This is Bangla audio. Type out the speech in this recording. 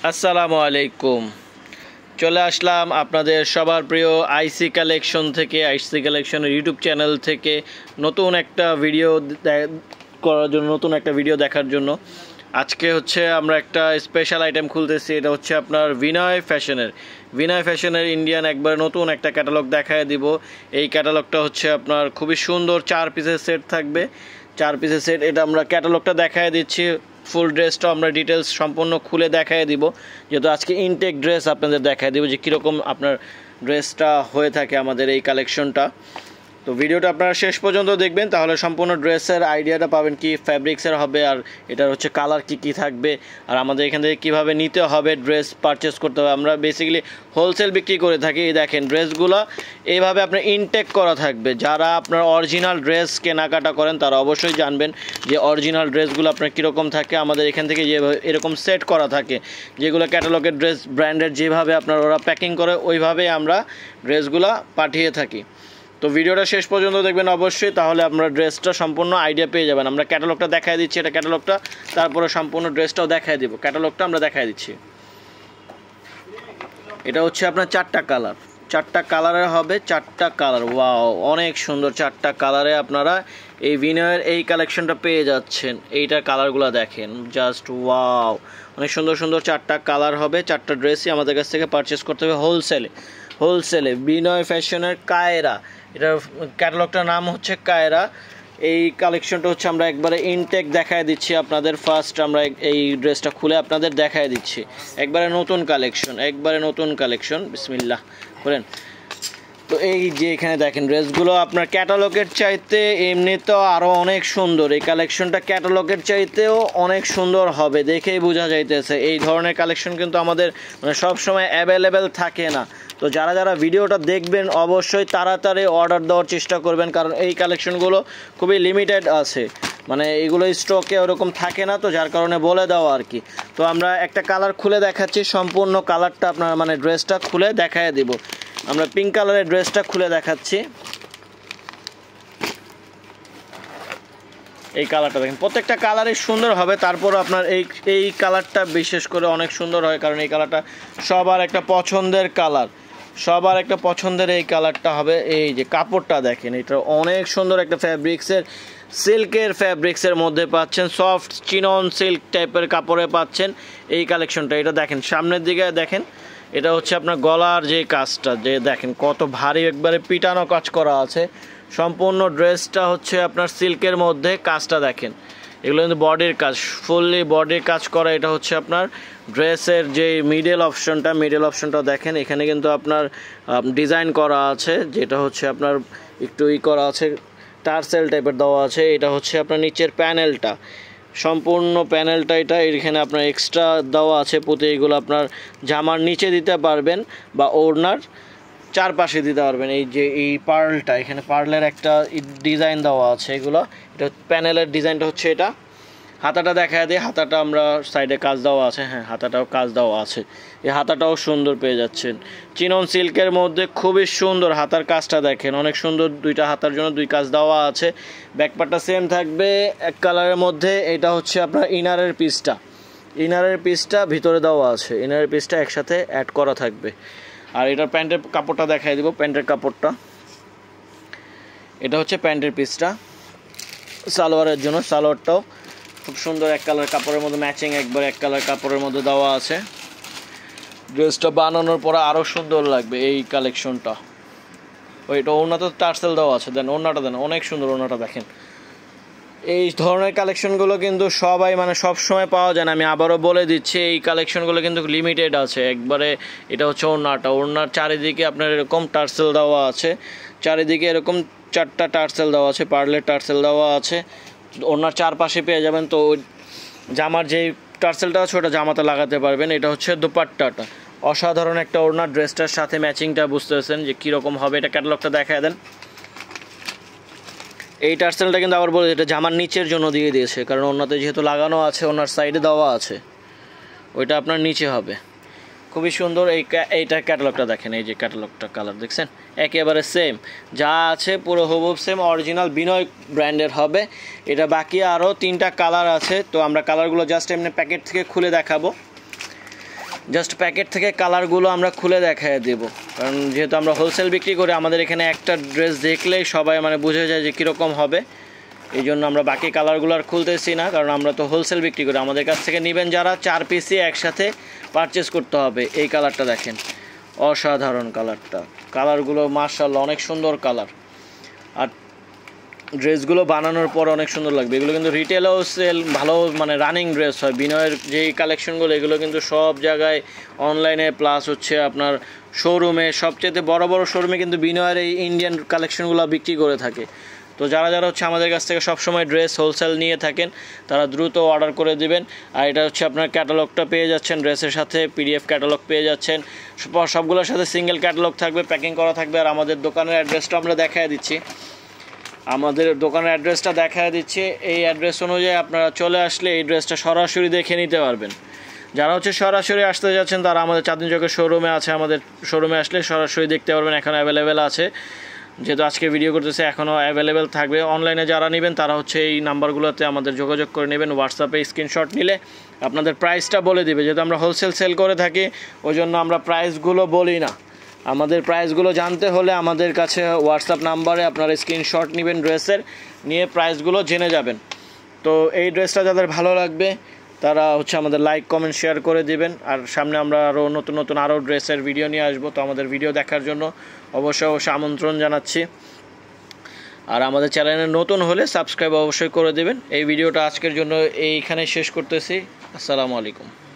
আসসালামু আলাইকুম। চলে আসলাম আপনাদের সবার প্রিয় আইসি কালেকশন থেকে, আইসি কালেকশনের ইউটিউব চ্যানেল থেকে নতুন একটা ভিডিও করার জন্য, নতুন একটা ভিডিও দেখার জন্য। আজকে হচ্ছে আমরা একটা স্পেশাল আইটেম খুলতেছি। এটা হচ্ছে আপনার বিনয় ফ্যাশনের ইন্ডিয়ান একবার নতুন একটা ক্যাটালগ দেখায় দিব। এই ক্যাটালগটা হচ্ছে আপনার খুবই সুন্দর 4 পিসের সেট থাকবে, 4 পিসের সেট। এটা আমরা ক্যাটালগটা দেখায় দিচ্ছি, ফুল ড্রেসটা আমরা ডিটেলস সম্পূর্ণ খুলে দেখায় দিব, যেহেতু আজকে ইনটেক ড্রেস আপনাদের দেখায় দিব যে কীরকম আপনার ড্রেসটা হয়ে থাকে আমাদের এই কালেকশনটা। তো ভিডিওটা আপনারা শেষ পর্যন্ত দেখবেন, তাহলে সম্পূর্ণ ড্রেসের আইডিয়াটা পাবেন, কি ফ্যাব্রিক্সের হবে আর এটার হচ্ছে কালার কি থাকবে, আর আমাদের এখান থেকে কীভাবে নিতে হবে, ড্রেস পারচেস করতে হবে। আমরা বেসিক্যালি হোলসেল বিক্রি করে থাকি। এই দেখেন ড্রেসগুলো এইভাবে আপনার ইনটেক করা থাকবে। যারা আপনার অরিজিনাল ড্রেস কেনাকাটা করেন তারা অবশ্যই জানবেন যে অরিজিনাল ড্রেসগুলো আপনার কীরকম থাকে। আমাদের এখান থেকে যেভাবে এরকম সেট করা থাকে, যেগুলো ক্যাটালগের ড্রেস ব্র্যান্ডের যেভাবে আপনার ওরা প্যাকিং করে ওইভাবেই আমরা ড্রেসগুলো পাঠিয়ে থাকি। তো ভিডিওটা শেষ পর্যন্ত দেখবেন অবশ্যই, তাহলে আপনারা ড্রেসটা সম্পূর্ণ আইডিয়া পেয়ে যাবেন। আমরা ক্যাটালগটা দেখায় দিচ্ছি, এটা ক্যাটালগটা, তারপরে সম্পূর্ণ ড্রেসটাও দেখায় দিব। ক্যাটালগটা আমরা দেখায় দিচ্ছি। এটা হচ্ছে আপনার 4টা কালার, 4টা কালারের হবে, 4টা কালার। ওয়াও, অনেক সুন্দর 4টা কালারে আপনারা এই বিনয়ের এই কালেকশনটা পেয়ে যাচ্ছেন। এইটার কালারগুলো দেখেন, জাস্ট ওয়াও, অনেক সুন্দর সুন্দর 4টা কালার হবে। 4টা ড্রেসই আমাদের কাছ থেকে পারচেস করতে হবে হোলসেলে। বিনয় ফ্যাশনের কায়রা, এটার ক্যাটালগটার নাম হচ্ছে কায়রা। এই কালেকশনটা হচ্ছে আমরা একবারে ইনটেক দেখায় দিচ্ছি আপনাদের। ফার্স্ট আমরা এই ড্রেসটা খুলে আপনাদের দেখায় দিচ্ছি। একবারে নতুন কালেকশন বিসমিল্লাহ করেন। তো এই যে এখানে দেখেন ড্রেসগুলো আপনার ক্যাটালগের চাইতে এমনিতেও আরও অনেক সুন্দর। এই কালেকশনটা ক্যাটালগের চাইতেও অনেক সুন্দর হবে, দেখেই বোঝা যাইতেছে। এই ধরনের কালেকশন কিন্তু আমাদের সব সময় অ্যাভেলেবেল থাকে না। তো যারা ভিডিওটা দেখবেন অবশ্যই তাড়াতাড়ি অর্ডার দেওয়ার চেষ্টা করবেন, কারণ এই কালেকশনগুলো খুবই লিমিটেড আছে, এইগুলো স্টকে ওরকম থাকে না। তো যার কারণে বলে দেওয়া আর কি। তো আমরা একটা কালার খুলে দেখাচ্ছি, সম্পূর্ণ কালারটা আপনার ড্রেসটা খুলে দেখায় দিব। আমরা পিঙ্ক কালারের ড্রেসটা খুলে দেখাচ্ছি। এই কালারটা দেখেন, প্রত্যেকটা কালারই সুন্দর হবে। তারপর আপনার এই কালারটা বিশেষ করে অনেক সুন্দর হয়, কারণ এই কালারটা সবার একটা পছন্দের এই কালারটা হবে। এই যে কাপড়টা দেখেন, এটা অনেক সুন্দর একটা সিল্কের মধ্যে পাচ্ছেন, সফট চিনন সিল্ক টাইপের কাপড়ে পাচ্ছেন এই কালেকশনটা। এটা দেখেন সামনের দিকে দেখেন, এটা হচ্ছে আপনার গলার যে কাজটা, যে দেখেন কত ভারী, একবারে পিটানো কাজ করা আছে। সম্পূর্ণ ড্রেসটা হচ্ছে আপনার সিল্কের মধ্যে, কাজটা দেখেন, এগুলো কিন্তু বডির কাজ, ফুললি বডির কাজ করা। এটা হচ্ছে আপনার ড্রেসের যে মিডল অপশনটা দেখেন, এখানে কিন্তু আপনার ডিজাইন করা আছে, যেটা হচ্ছে আপনার একটু করা আছে, টার্সেল টাইপের দেওয়া আছে। এটা হচ্ছে আপনার নিচের প্যানেলটা, সম্পূর্ণ প্যানেলটা এটা এখানে আপনার এক্সট্রা দেওয়া আছে। প্রতি এগুলো আপনার জামার নিচে দিতে পারবেন বা ওড়নার চারপাশে দিতে পারবেন। এই যে এই পার্লটা, এখানে পার্লের একটা ডিজাইন দেওয়া আছে। এটা প্যানেলের ডিজাইনটা হচ্ছে এটা। হাতাটা দেখায় দিই, হাতাটা আমরা সাইডে কাজ দেওয়া আছে, হ্যাঁ হাতাটাও কাজ দেওয়া আছে। এই হাতাটাও সুন্দর পেয়ে যাচ্ছেন, চিনন সিল্কের মধ্যে খুবই সুন্দর। হাতার কাজটা দেখেন, অনেক সুন্দর, 2টা হাতার জন্য 2 কাজ দেওয়া আছে। ব্যাকপার্টটা সেম থাকবে এক কালারের মধ্যে। এটা হচ্ছে আপনার ইনারের পিসটা ভিতরে দেওয়া আছে, ইনারের পিসটা একসাথে অ্যাড করা থাকবে। আর এটার প্যান্টের কাপড়টা দেখাই দিব, প্যান্টের কাপড়টা এটা হচ্ছে প্যান্টের পিসটা। সালোয়ারের জন্য সালোয়ারটাও খুব সুন্দর এক কালার কাপড়ের মধ্যে ম্যাচিং, একবার এক কালার কাপড়ের মধ্যে দেওয়া আছে। ড্রেসটা বানানোর পরে আরও সুন্দর লাগবে এই কালেকশনটা। ওইটা ওড়নাতে টার্সেল দেওয়া আছে, ওড়নাটা দেন, অনেক সুন্দর ওড়নাটা দেখেন। এই ধরনের কালেকশনগুলো কিন্তু সবাই সব সময় পাওয়া যায় না। আমি আবারও বলে দিচ্ছি, এই কালেকশনগুলো কিন্তু লিমিটেড আছে একবারে। এটা হচ্ছে ওড়নার চারিদিকে আপনার এরকম টার্সেল দেওয়া আছে, চারিদিকে এরকম 4টা টার্সেল দেওয়া আছে, পার্লের টার্সেল দেওয়া আছে। ওড়নার চারপাশে পেয়ে যাবেন। তো জামার যেই টার্সেলটা আছে ওটা জামাতে লাগাতে পারবেন। এটা হচ্ছে দুপাট্টাটা, অসাধারণ একটা ওড়নার। ড্রেসটার সাথে ম্যাচিংটা বুঝতেছেন যে কীরকম হবে। এটা ক্যাটালগটা দেখায় দেন। এই টার্সেলটা কিন্তু আবার বলে, এটা জামার নিচের জন্য দিয়ে দিয়েছে, কারণ ওড়নাতে যেহেতু লাগানো আছে, ওনার সাইডে দেওয়া আছে, ওইটা আপনার নিচে হবে। খুবই সুন্দর। এইটা ক্যাটালগটা দেখেন, এই যে ক্যাটালগটা কালার দেখছেন, একেবারে সেম যা আছে পুরো হুবহু সেম, অরিজিনাল বিনয় ব্র্যান্ডের হবে এটা। বাকি আরও 3টা কালার আছে, তো আমরা কালারগুলো জাস্ট এমনি প্যাকেট থেকে খুলে দেখাবো। জাস্ট প্যাকেট থেকে কালারগুলো আমরা খুলে দেখায় দেব, কারণ যেহেতু আমরা হোলসেল বিক্রি করি আমাদের এখানে একটা ড্রেস দেখলেই সবাই মানে বুঝে যায় যে কীরকম হবে। এই জন্য আমরা বাকি কালারগুলো আর খুলতেছি না, কারণ আমরা তো হোলসেল বিক্রি করি। আমাদের কাছ থেকে নেবেন যারা 4 পিসই একসাথে পারচেস করতে হবে। এই কালারটা দেখেন, অসাধারণ কালারগুলো মাশাআল্লাহ অনেক সুন্দর কালার, আর ড্রেসগুলো বানানোর পর অনেক সুন্দর লাগবে। এগুলো কিন্তু রিটেলেও সেল ভালো, মানে রানিং ড্রেস হয়। বিনয়ের যেই কালেকশনগুলো এগুলো কিন্তু সব জায়গায় অনলাইনে প্লাস হচ্ছে আপনার শোরুমে, সবচেয়ে বড় বড় শোরুমে কিন্তু বিনয়ের এই ইন্ডিয়ান কালেকশনগুলো বিক্রি করে থাকে। তো যারা যারা হচ্ছে আমাদের কাছ থেকে সবসময় ড্রেস হোলসেল নিয়ে থাকেন তারা দ্রুত অর্ডার করে দিবেন। আর এটা হচ্ছে আপনার ক্যাটালগটা পেয়ে যাচ্ছেন ড্রেসের সাথে, PDF ক্যাটালগ পেয়ে যাচ্ছেন। সবগুলোর সাথে সিঙ্গেল ক্যাটালগ থাকবে, প্যাকিং করা থাকবে। আর আমাদের দোকানের অ্যাড্রেসটা আমরা দেখায় দিচ্ছি, এই অ্যাড্রেস অনুযায়ী আপনারা চলে আসলে এই ড্রেসটা সরাসরি দেখে নিতে পারবেন। যারা হচ্ছে সরাসরি আসতে যাচ্ছেন তারা আমাদের চাঁদনী চকের শোরুমে আছে, আমাদের শোরুমে আসলে সরাসরি দেখতে পারবেন। এখন অ্যাভেলেবেল আছে, যেহেতু আজকে ভিডিও করতেছে এখনও অ্যাভেলেবেল থাকবে। অনলাইনে যারা নেবেন তারা হচ্ছে এই নাম্বারগুলোতে আমাদের যোগাযোগ করে নেবেন। হোয়াটসঅ্যাপে স্ক্রিনশট নিলে আপনাদের প্রাইসটা বলে দিবে। যেহেতু আমরা হোলসেল সেল করে থাকি ওই জন্য আমরা প্রাইসগুলো বলি না। আমাদের প্রাইসগুলো জানতে হলে আমাদের কাছে হোয়াটসঅ্যাপ নাম্বারে আপনারা স্ক্রিনশট নেবেন ড্রেসের, নিয়ে প্রাইসগুলো জেনে যাবেন। তো এই ড্রেসটা যাদের ভালো লাগবে তারা হচ্ছে আমাদের লাইক কমেন্ট শেয়ার করে দিবেন। আর সামনে আমরা আরও নতুন আরও ড্রেসের ভিডিও নিয়ে আসবো। তো আমাদের ভিডিও দেখার জন্য অবশ্যই আমন্ত্রণ জানাচ্ছি। আর আমাদের চ্যানেলে নতুন হলে সাবস্ক্রাইব অবশ্যই করে দেবেন। এই ভিডিওটা আজকের জন্য এইখানে শেষ করতেছি। আসসালামু আলাইকুম।